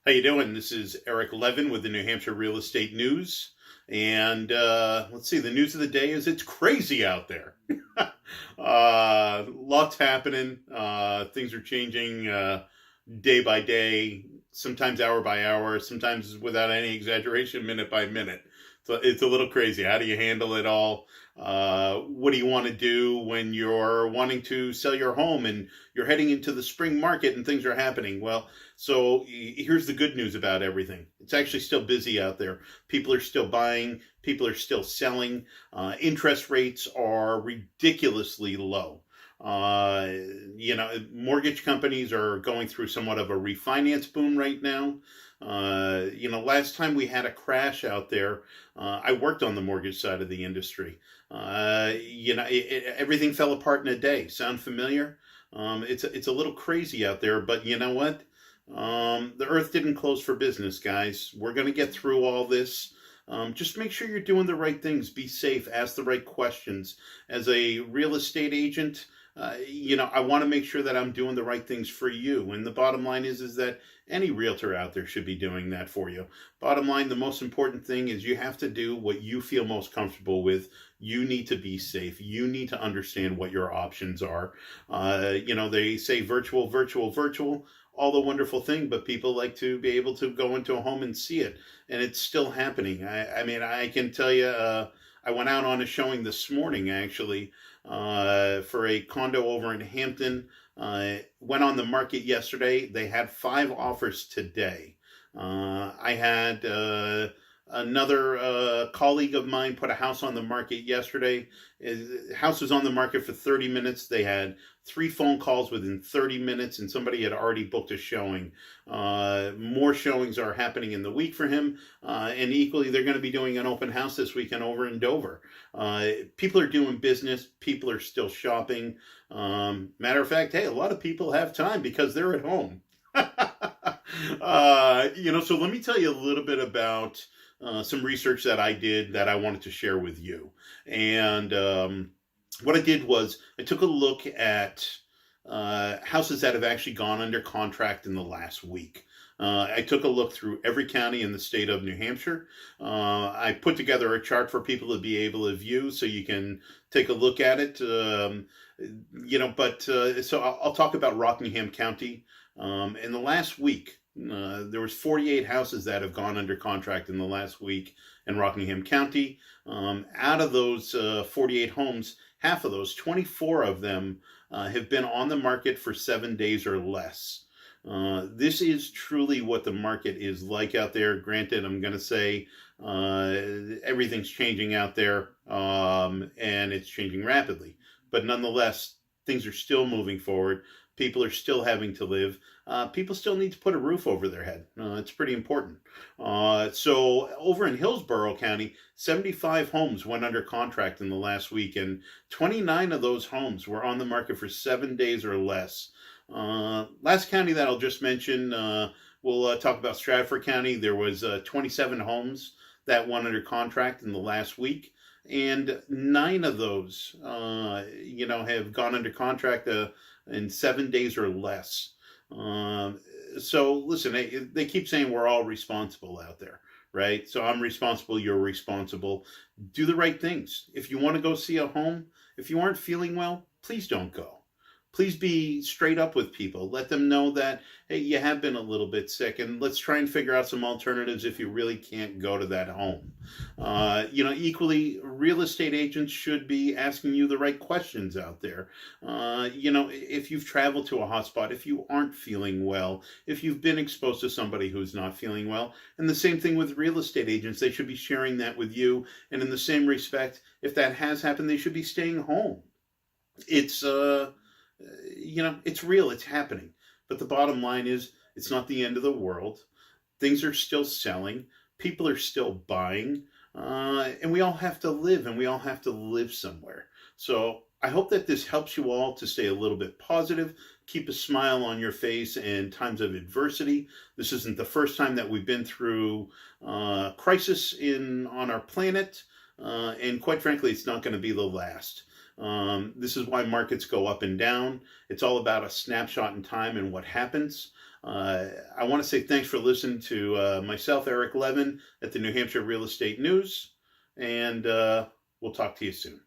How you doing? This is Eric Levin with the New Hampshire Real Estate News. And let's see, the news of the day is it's crazy out there. Lots happening. Things are changing day by day, sometimes hour by hour, sometimes without any exaggeration, minute by minute. So it's a little crazy. How do you handle it all? What do you want to do when you're wanting to sell your home and you're heading into the spring market and things are happening? Well, so here's the good news about everything. It's actually still busy out there. People are still buying. People are still selling. Interest rates are ridiculously low. Uh, Mortgage companies are going through somewhat of a refinance boom right now. Last time we had a crash out there, I worked on the mortgage side of the industry. Everything fell apart in a day. Sound familiar? It's a little crazy out there, but you know what? The earth didn't close for business, guys. We're going to get through all this. Just make sure you're doing the right things. Be safe. Ask the right questions. As a real estate agent, I want to make sure that I'm doing the right things for you. And the bottom line is that any realtor out there should be doing that for you. Bottom line, the most important thing is you have to do what you feel most comfortable with. You need to be safe. You need to understand what your options are. They say virtual, virtual, virtual, all the wonderful thing, but people like to be able to go into a home and see it. And it's still happening. I mean, I can tell you, I went out on a showing this morning, actually, for a condo over in Hampton. Went on the market yesterday. They had 5 offers today. I had another colleague of mine put a house on the market yesterday. The house was on the market for 30 minutes. They had 3 phone calls within 30 minutes, and somebody had already booked a showing. More showings are happening in the week for him, and equally, they're going to be doing an open house this weekend over in Dover. People are doing business. People are still shopping. Matter of fact, hey, a lot of people have time because they're at home. So let me tell you a little bit about some research that I did that I wanted to share with you. And what I did was I took a look at houses that have actually gone under contract in the last week. I took a look through every county in the state of New Hampshire. I put together a chart for people to be able to view so you can take a look at it. So I'll talk about Rockingham County. In the last week, there was 48 houses that have gone under contract in the last week in Rockingham County. Out of those 48 homes, half of those, 24 of them, have been on the market for 7 days or less. This is truly what the market is like out there. Granted, I'm going to say everything's changing out there, and it's changing rapidly. But nonetheless, things are still moving forward. People are still having to live. People still need to put a roof over their head. It's pretty important. So over in Hillsborough County, 75 homes went under contract in the last week, and 29 of those homes were on the market for 7 days or less. Last county that I'll just mention, we'll talk about Stratford County. There was 27 homes that went under contract in the last week, and 9 of those, have gone under contract in 7 days or less. So listen, they keep saying we're all responsible out there, right? So I'm responsible, you're responsible. Do the right things. If you want to go see a home, if you aren't feeling well, please don't go. Please be straight up with people. Let them know that, hey, you have been a little bit sick, and let's try and figure out some alternatives if you really can't go to that home. Equally, real estate agents should be asking you the right questions out there. If you've traveled to a hotspot, if you aren't feeling well, if you've been exposed to somebody who's not feeling well, and the same thing with real estate agents, they should be sharing that with you. And in the same respect, if that has happened, they should be staying home. It's it's real, it's happening. But the bottom line is, it's not the end of the world. Things are still selling. People are still buying. And we all have to live, and we all have to live somewhere. So I hope that this helps you all to stay a little bit positive, keep a smile on your face in times of adversity. This isn't the first time that we've been through crisis on our planet. And quite frankly, it's not going to be the last. This is why markets go up and down. It's all about a snapshot in time and what happens. I want to say thanks for listening to myself, Eric Levin, at the New Hampshire Real Estate News, and we'll talk to you soon.